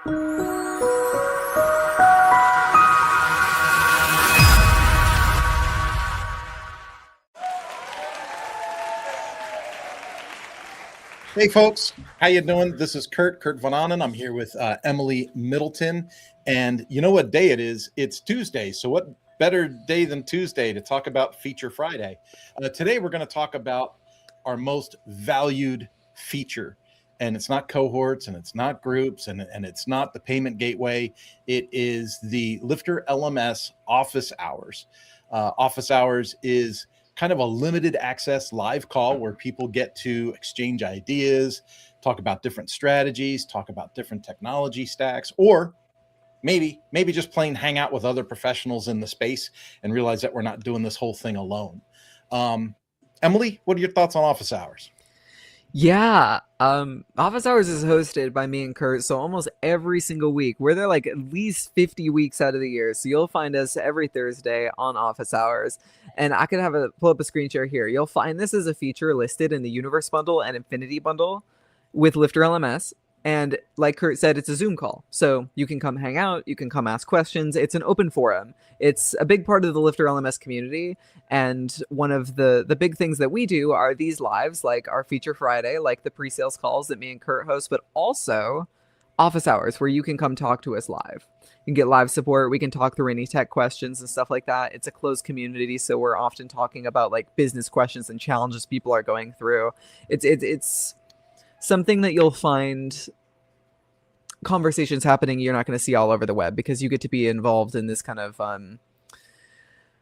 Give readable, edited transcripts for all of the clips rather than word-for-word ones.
Hey folks, how you doing? This is Kurt Von Annen. I'm here with Emily Middleton, and you know what day it is? It's Tuesday. So what better day than Tuesday to talk about Feature Friday? Today we're going to talk about our most valued feature, and it's not cohorts, and it's not groups, and it's not the payment gateway. It is the Lifter LMS Office Hours. Office Hours is kind of a limited access live call where people get to exchange ideas, talk about different strategies, talk about different technology stacks, or maybe just plain hang out with other professionals in the space and realize that we're not doing this whole thing alone. Emily, what are your thoughts on Office Hours? Yeah, Office Hours is hosted by me and Kurt, so almost every single week. We're there like at least 50 weeks out of the year, so you'll find us every Thursday on Office Hours. And I could pull up a screen share here. You'll find this as a feature listed in the Universe bundle and Infinity bundle with Lifter LMS. And like Kurt said, it's a Zoom call. So you can come hang out, you can come ask questions. It's an open forum. It's a big part of the Lifter LMS community. And one of the big things that we do are these lives, like our Feature Friday, like the pre-sales calls that me and Kurt host, but also Office Hours, where you can come talk to us live. You can get live support. We can talk through any tech questions and stuff like that. It's a closed community, so we're often talking about like business questions and challenges people are going through. It's something that you'll find conversations happening you're not going to see all over the web, because you get to be involved in this kind of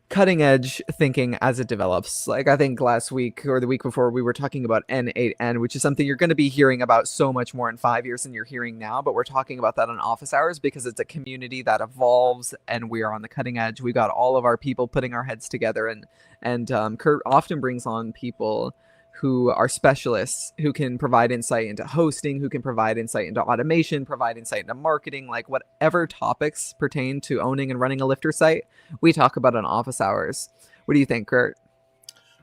cutting edge thinking as it develops. Like I think last week or the week before we were talking about N8N, which is something you're going to be hearing about so much more in 5 years than you're hearing now, but we're talking about that on Office Hours because it's a community that evolves and we are on the cutting edge. We got all of our people putting our heads together, and Kurt often brings on people who are specialists, who can provide insight into hosting, who can provide insight into automation, provide insight into marketing, like whatever topics pertain to owning and running a Lifter site, we talk about on Office Hours. What do you think, Kurt?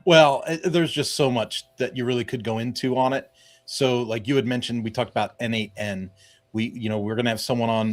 Well, there's just so much that you really could go into on it. So like you had mentioned, we talked about N8N. We're going to have someone on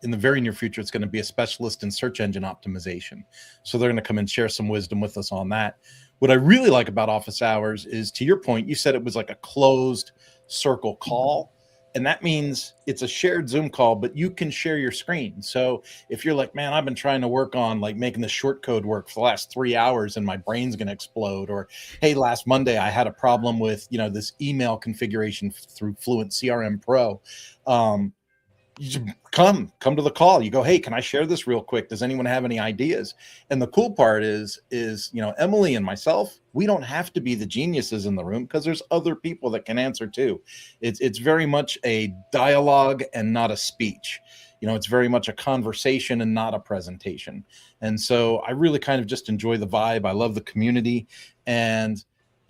in the very near future. It's going to be a specialist in search engine optimization. So they're going to come and share some wisdom with us on that. What I really like about Office Hours is, to your point, you said it was like a closed circle call. And that means it's a shared Zoom call, but you can share your screen. So if you're like, man, I've been trying to work on like making the short code work for the last 3 hours and my brain's going to explode. Or, hey, last Monday I had a problem with, this email configuration through Fluent CRM Pro. You come to the call. You go, hey, can I share this real quick? Does anyone have any ideas? And the cool part is Emily and myself, we don't have to be the geniuses in the room because there's other people that can answer too. It's very much a dialogue and not a speech. It's very much a conversation and not a presentation. And so I really kind of just enjoy the vibe. I love the community. And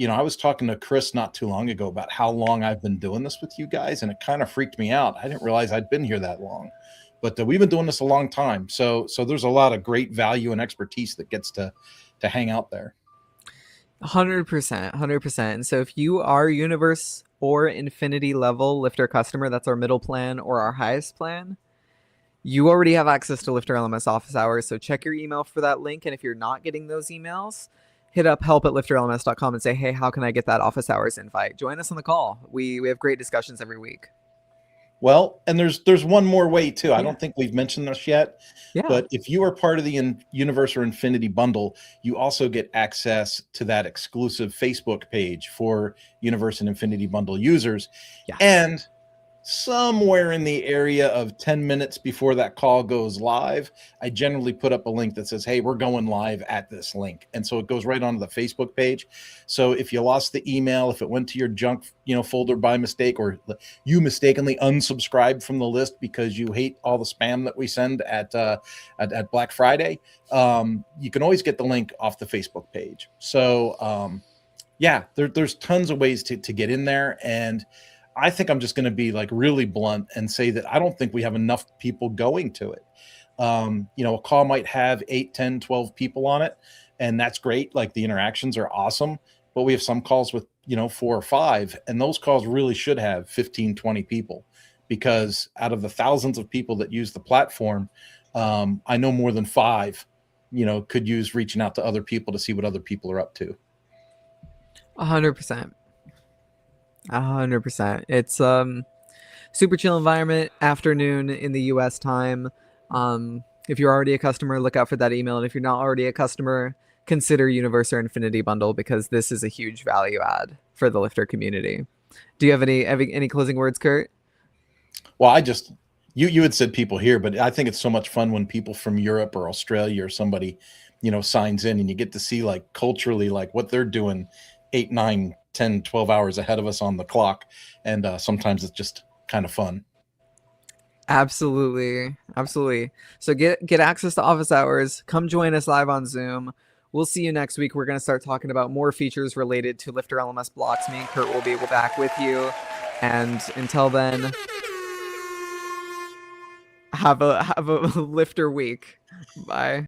I was talking to Chris not too long ago about how long I've been doing this with you guys, and it kind of freaked me out. I didn't realize I'd been here that long, but we've been doing this a long time. So there's a lot of great value and expertise that gets to hang out there. 100%. And so if you are Universe or Infinity level Lifter customer, that's our middle plan or our highest plan, you already have access to Lifter LMS Office Hours. So check your email for that link. And if you're not getting those emails, hit up help@lifterlms.com and say, hey, how can I get that Office Hours invite? Join us on the call. We have great discussions every week. Well, and there's one more way too. I don't think we've mentioned this yet, but if you are part of the Universe or Infinity bundle, you also get access to that exclusive Facebook page for Universe and Infinity bundle users. Yes. And somewhere in the area of 10 minutes before that call goes live, I generally put up a link that says, hey, we're going live at this link. And so it goes right onto the Facebook page. So if you lost the email, if it went to your junk, folder by mistake, or you mistakenly unsubscribed from the list because you hate all the spam that we send at Black Friday, you can always get the link off the Facebook page. So there's tons of ways to get in there. And I think I'm just going to be like really blunt and say that I don't think we have enough people going to it. A call might have 8, 10, 12 people on it, and that's great. Like the interactions are awesome, but we have some calls with, 4 or 5, and those calls really should have 15, 20 people, because out of the thousands of people that use the platform, I know more than 5, could use reaching out to other people to see what other people are up to. 100%. 100%. It's super chill environment, afternoon in the US time. If you're already a customer, look out for that email. And if you're not already a customer, consider Universe or Infinity Bundle, because this is a huge value add for the Lifter community. Do you have any closing words, Kurt? Well, you had said people here, but I think it's so much fun when people from Europe or Australia or somebody, signs in, and you get to see like culturally, like what they're doing 8, 9, 10, 12 hours ahead of us on the clock. And sometimes it's just kind of fun. Absolutely. Absolutely. So get access to Office Hours. Come join us live on Zoom. We'll see you next week. We're going to start talking about more features related to Lifter LMS blocks. Me and Kurt will be back with you. And until then, have a Lifter week. Bye.